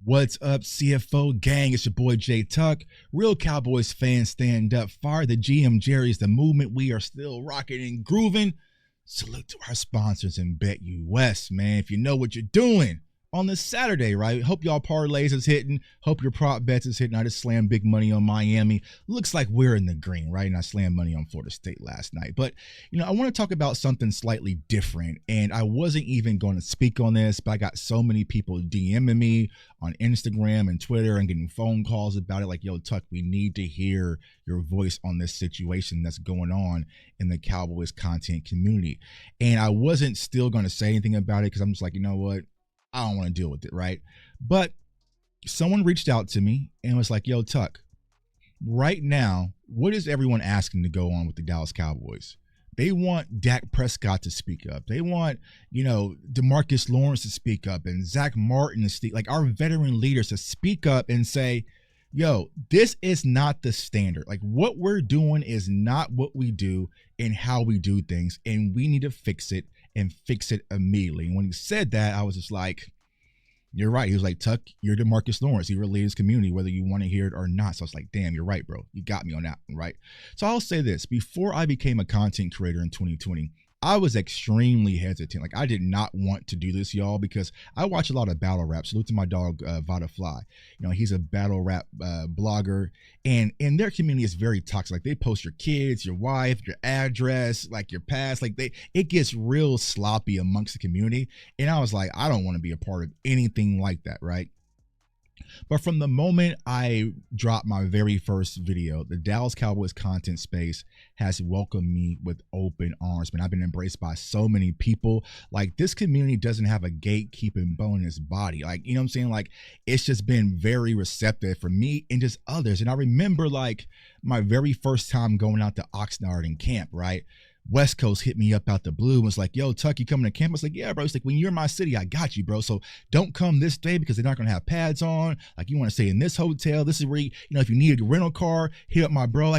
What's up, CFO gang? It's your boy Jay Tuck. Real Cowboys fans stand up. Fire the GM Jerry's the movement. We are still rocking and grooving. Salute to our sponsors in BetUS, man. If you know what you're doing on this Saturday, right? Hope y'all parlays is hitting. Hope your prop bets is hitting. I just slammed big money on Miami. Looks like we're in the green, right? And I slammed money on Florida State last night. But, I want to talk about something slightly different. And I wasn't even going to speak on this, but I got so many people DMing me on Instagram and Twitter and getting phone calls about it. Like, yo, Tuck, we need to hear your voice on this situation that's going on in the Cowboys content community. And I wasn't still going to say anything about it because I'm just like, you know what? I don't want to deal with it, right? But someone reached out to me and was like, yo, Tuck, right now, what is everyone asking to go on with the Dallas Cowboys? They want Dak Prescott to speak up. They want, DeMarcus Lawrence to speak up and Zach Martin to speak, like our veteran leaders to speak up and say, yo, this is not the standard. Like what we're doing is not what we do and how we do things. And we need to fix it and fix it immediately. And when he said that, I was just like, you're right. He was like, Tuck, you're DeMarcus Lawrence. He really is community, whether you want to hear it or not. So I was like, damn, you're right, bro. You got me on that one, right? So I'll say this. Before I became a content creator in 2020, I was extremely hesitant. Like I did not want to do this, y'all, because I watch a lot of battle rap. Salute to my dog, Vada Fly. He's a battle rap blogger, and in their community is very toxic. Like they post your kids, your wife, your address, like your past. Like it gets real sloppy amongst the community. And I was like, I don't want to be a part of anything like that, right? But from the moment I dropped my very first video, the Dallas Cowboys content space has welcomed me with open arms. Man, I've been embraced by so many people. Like this community doesn't have a gatekeeping bone in its body. Like, you know what I'm saying? Like it's just been very receptive for me and just others. And I remember like my very first time going out to Oxnard in camp, right? West Coast hit me up out the blue and was like, yo, Tuck, you coming to camp? I was like, yeah, bro. It's like, when you're in my city, I got you, bro. So don't come this day because they're not going to have pads on. Like, you want to stay in this hotel. This is where, if you need a rental car, hit up my bro.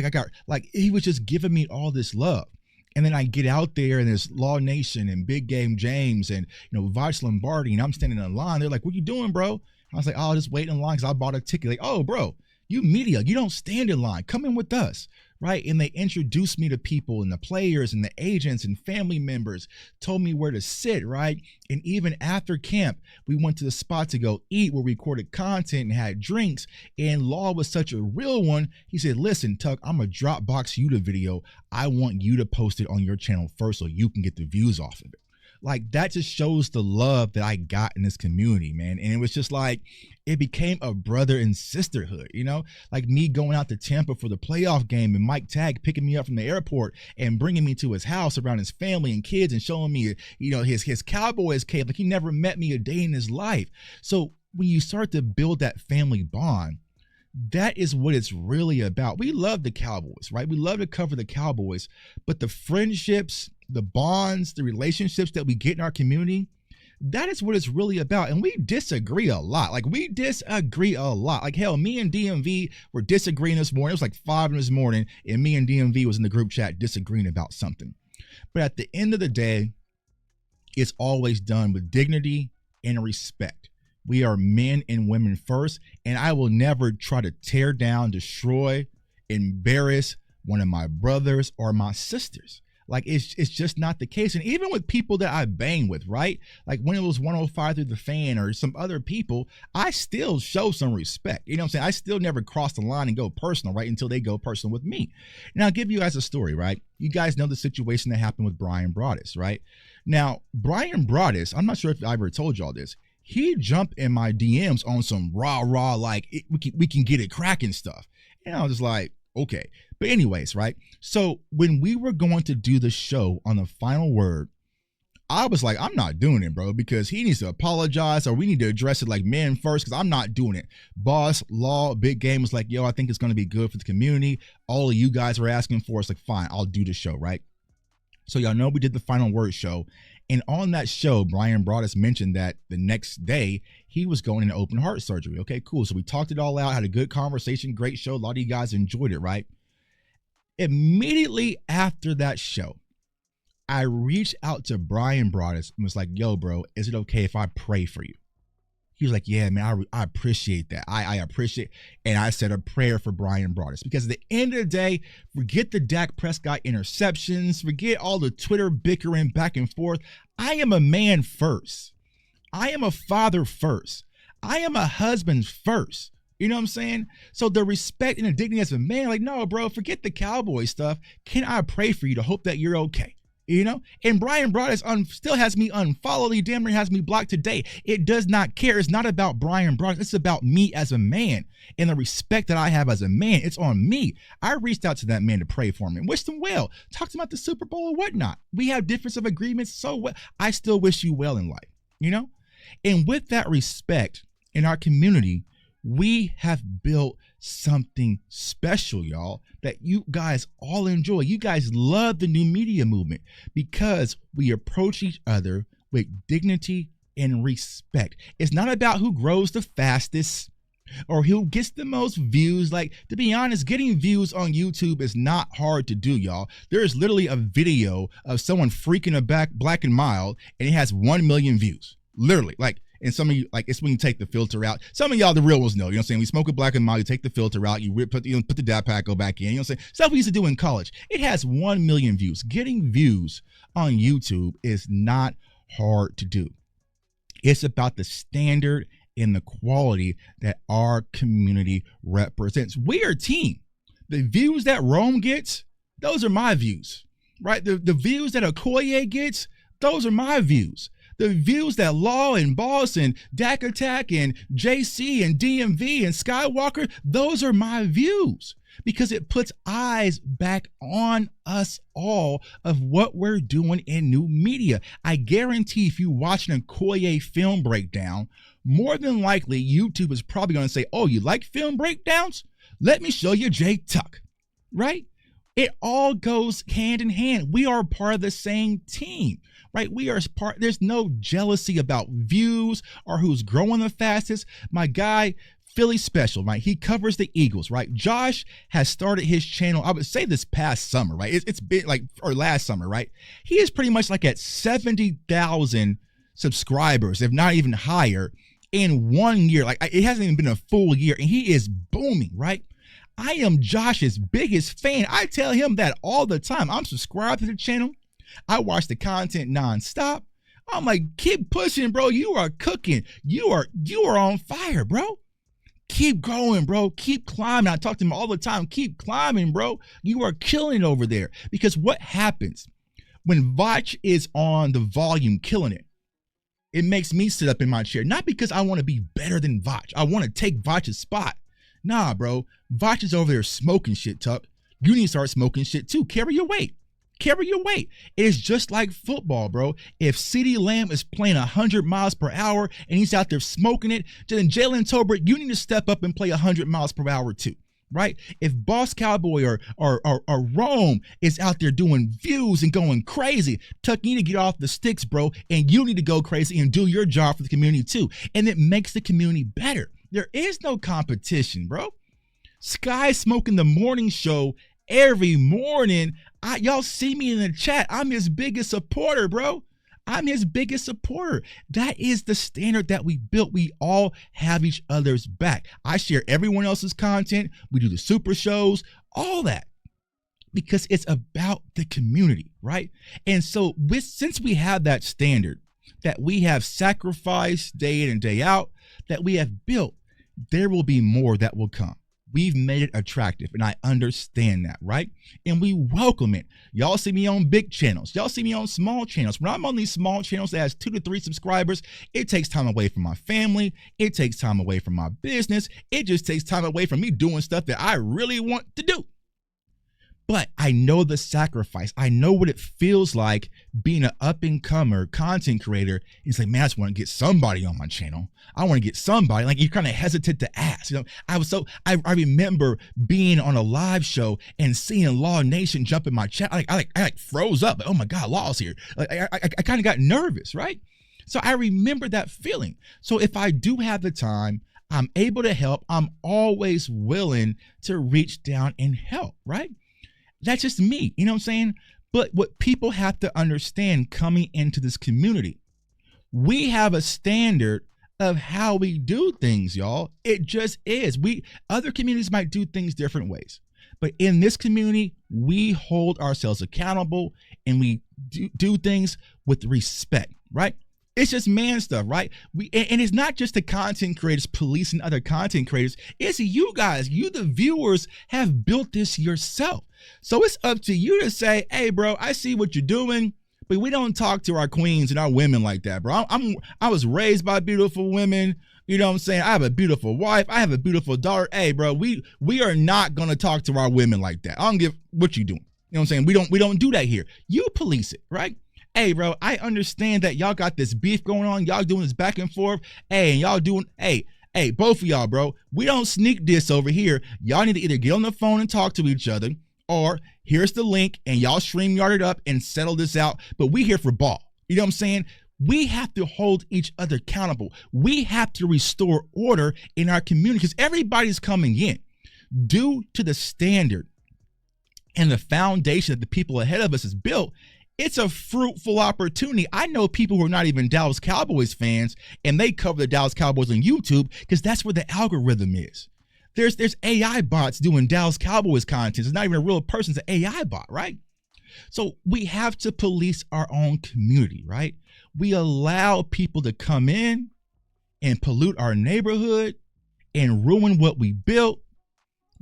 He was just giving me all this love. And then I get out there and there's Law Nation and Big Game James and, Vice Lombardi. And I'm standing in line. They're like, what you doing, bro? I was like, oh, just waiting in line because I bought a ticket. Like, oh, bro, you media, you don't stand in line. Come in with us. Right. And they introduced me to people and the players and the agents and family members, told me where to sit. Right. And even after camp, we went to the spot to go eat where we recorded content and had drinks. And Law was such a real one. He said, listen, Tuck, I'm going to Dropbox you the video. I want you to post it on your channel first so you can get the views off of it. Like that just shows the love that I got in this community, man. And it was just like, it became a brother and sisterhood, like me going out to Tampa for the playoff game and Mike Tagg picking me up from the airport and bringing me to his house around his family and kids and showing me, his Cowboys cape. Like he never met me a day in his life. So when you start to build that family bond, that is what it's really about. We love the Cowboys, right? We love to cover the Cowboys, but the friendships, the bonds, the relationships that we get in our community, that is what it's really about. And we disagree a lot. Like hell, me and DMV were disagreeing this morning. It was like 5 this morning and me and DMV was in the group chat disagreeing about something. But at the end of the day, it's always done with dignity and respect. We are men and women first, and I will never try to tear down, destroy, embarrass one of my brothers or my sisters. Like it's just not the case. And even with people that I bang with, right? Like when it was 105 through the fan or some other people, I still show some respect. You know what I'm saying? I still never cross the line and go personal, right? Until they go personal with me. Now I'll give you guys a story, right? You guys know the situation that happened with Brian Broaddus, right? Now, Brian Broaddus, I'm not sure if I ever told y'all this. He jumped in my DMs on some rah, like we can get it cracking stuff. And I was just like, okay. But anyways, right? So when we were going to do the show on the final word, I was like, I'm not doing it, bro, because he needs to apologize or we need to address it like men first because I'm not doing it. Boss, Law, Big Game was like, yo, I think it's going to be good for the community. All of you guys were asking for it. It's like, fine, I'll do the show, right? So y'all know we did the final word show. And on that show, Brian Broaddus mentioned that the next day he was going into open heart surgery. Okay, cool. So we talked it all out, had a good conversation, great show. A lot of you guys enjoyed it, right? Immediately after that show, I reached out to Brian Broaddus and was like, yo, bro, is it okay if I pray for you? He was like, yeah, man, I appreciate that. I appreciate. And I said a prayer for Brian Broaddus, because at the end of the day, forget the Dak Prescott interceptions, forget all the Twitter bickering back and forth. I am a man first. I am a father first. I am a husband first. You know what I'm saying? So the respect and the dignity as a man, like, no, bro, forget the Cowboy stuff. Can I pray for you to hope that you're okay? You know, and Brian Broaddus still has me unfollowed. He damn near has me blocked today. It does not care. It's not about Brian Broaddus. It's about me as a man and the respect that I have as a man. It's on me. I reached out to that man to pray for him and wished him well. Talked to him about the Super Bowl or whatnot. We have difference of agreements. So what? I still wish you well in life, you know? And with that respect in our community, we have built something special, y'all, that you guys all enjoy. You guys love the new media movement because we approach each other with dignity and respect. It's not about who grows the fastest or who gets the most views. Like, to be honest, getting views on YouTube is not hard to do, y'all. There is literally a video of someone freaking a Black and Mild, and it has 1 million views. Literally, like. And some of you, like, it's when you take the filter out. Some of y'all, the real ones know, you know what I'm saying? We smoke a Black and Mild, you take the filter out, you put the dab pack, go back in, you know what I'm saying? Stuff we used to do in college. It has 1 million views. Getting views on YouTube is not hard to do. It's about the standard and the quality that our community represents. We are a team. The views that Rome gets, those are my views, right? The views that Okoye gets, those are my views. The views that Law and Boss and Dak Attack and JC and DMV and Skywalker, those are my views, because it puts eyes back on us all of what we're doing in new media. I guarantee if you watch an Okoye film breakdown, more than likely YouTube is probably going to say, oh, you like film breakdowns? Let me show you Jay Tuck, right? It all goes hand in hand. We are part of the same team, right? We are part. There's no jealousy about views or who's growing the fastest. My guy, Philly Special, right? He covers the Eagles, right? Josh has started his channel, I would say this past summer, right? It's been like, or last summer, right? He is pretty much like at 70,000 subscribers, if not even higher, in 1 year. Like, it hasn't even been a full year, and he is booming, right? I am Josh's biggest fan. I tell him that all the time. I'm subscribed to the channel. I watch the content nonstop. I'm like, keep pushing, bro. You are cooking. You are on fire, bro. Keep growing, bro. Keep climbing. I talk to him all the time. Keep climbing, bro. You are killing it over there. Because what happens when Vach is on the volume killing it? It makes me sit up in my chair. Not because I want to be better than Vach. I want to take Vach's spot. Nah, bro. Vach is over there smoking shit, Tuck. You need to start smoking shit too. Carry your weight. Carry your weight. It's just like football, bro. If CeeDee Lamb is playing 100 miles per hour and he's out there smoking it, then Jalen Tolbert, you need to step up and play 100 miles per hour too, right? If Boss Cowboy or Rome is out there doing views and going crazy, Tuck, you need to get off the sticks, bro, and you need to go crazy and do your job for the community too. And it makes the community better. There is no competition, bro. Sky smoking the morning show every morning. Y'all see me in the chat. I'm his biggest supporter, bro. I'm his biggest supporter. That is the standard that we built. We all have each other's back. I share everyone else's content. We do the super shows, all that, because it's about the community, right? And so since we have that standard that we have sacrificed day in and day out, that we have built, there will be more that will come. We've made it attractive, and I understand that, right? And we welcome it. Y'all see me on big channels. Y'all see me on small channels. When I'm on these small channels that has 2 to 3 subscribers, it takes time away from my family. It takes time away from my business. It just takes time away from me doing stuff that I really want to do. But I know the sacrifice. I know what it feels like being an up-and-comer content creator. It's like, man, I just want to get somebody on my channel. I want to get somebody. Like, you're kind of hesitant to ask. You know, I remember being on a live show and seeing Law Nation jump in my chat. I froze up. Like, oh my God, Law's here. Like, I kind of got nervous, right? So I remember that feeling. So if I do have the time, I'm able to help. I'm always willing to reach down and help, right? That's just me, you know what I'm saying? But what people have to understand coming into this community, we have a standard of how we do things, y'all. It just is. Other communities might do things different ways, but in this community, we hold ourselves accountable and we do things with respect, right? It's just man stuff, right? And it's not just the content creators policing other content creators. It's you guys, you the viewers have built this yourself. So it's up to you to say, hey, bro, I see what you're doing, but we don't talk to our queens and our women like that, bro. I was raised by beautiful women. You know what I'm saying? I have a beautiful wife. I have a beautiful daughter. Hey, bro, we are not going to talk to our women like that. I don't give what you doing. You know what I'm saying? We don't do that here. You police it, right? Hey, bro, I understand that y'all got this beef going on. Y'all doing this back and forth. Hey, and y'all doing, hey, both of y'all, bro, we don't sneak this over here. Y'all need to either get on the phone and talk to each other, or here's the link and y'all StreamYard it up and settle this out. But we here for ball. You know what I'm saying? We have to hold each other accountable. We have to restore order in our community because everybody's coming in due to the standard and the foundation that the people ahead of us has built. It's a fruitful opportunity. I know people who are not even Dallas Cowboys fans, and they cover the Dallas Cowboys on YouTube because that's where the algorithm is. There's AI bots doing Dallas Cowboys content. It's not even a real person, it's an AI bot, right? So we have to police our own community, right? We allow people to come in and pollute our neighborhood and ruin what we built.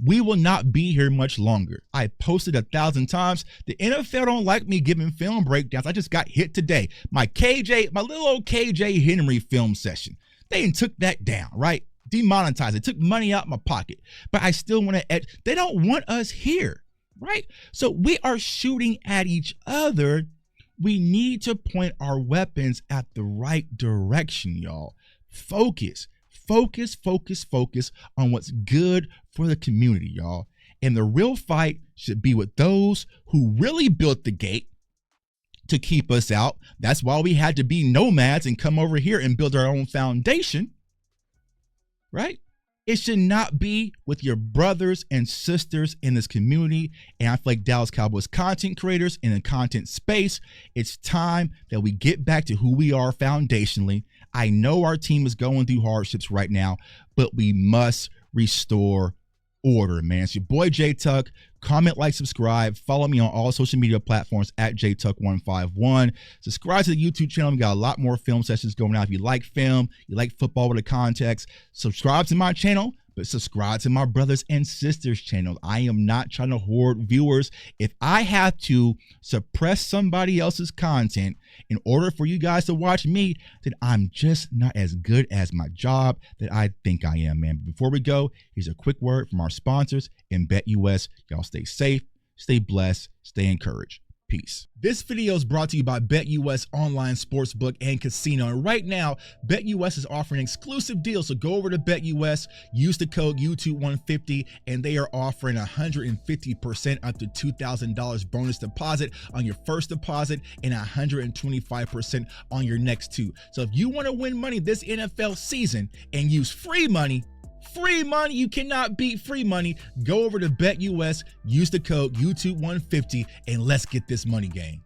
We will not be here much longer. I posted 1,000 times. The NFL don't like me giving film breakdowns. I just got hit today. My little old KJ Henry film session. They took that down, right? Demonetized it, took money out of my pocket, but I still want to, they don't want us here, right? So we are shooting at each other. We need to point our weapons at the right direction, y'all. Focus on what's good for the community, y'all. And the real fight should be with those who really built the gate to keep us out. That's why we had to be nomads and come over here and build our own foundation. Right? It should not be with your brothers and sisters in this community. And I feel like Dallas Cowboys content creators in the content space, it's time that we get back to who we are foundationally. I know our team is going through hardships right now, but we must restore order, man. It's your boy J Tuck. Comment, like, subscribe. Follow me on all social media platforms at JTuck151. Subscribe to the YouTube channel. We got a lot more film sessions going out. If you like film, you like football with a context, subscribe to my channel, but subscribe to my brothers and sisters channel. I am not trying to hoard viewers. If I have to suppress somebody else's content in order for you guys to watch me, then I'm just not as good as my job that I think I am, man. But before we go, here's a quick word from our sponsors in BetUS. Y'all stay safe, stay blessed, stay encouraged. Peace. This video is brought to you by BetUS Online Sportsbook and Casino. And right now, BetUS is offering exclusive deals. So go over to BetUS, use the code YouTube150, and they are offering 150% up to $2,000 bonus deposit on your first deposit and 125% on your next two. So if you want to win money this NFL season and use free money, you cannot beat free money. Go over to BetUS, use the code YouTube150, and let's get this money game.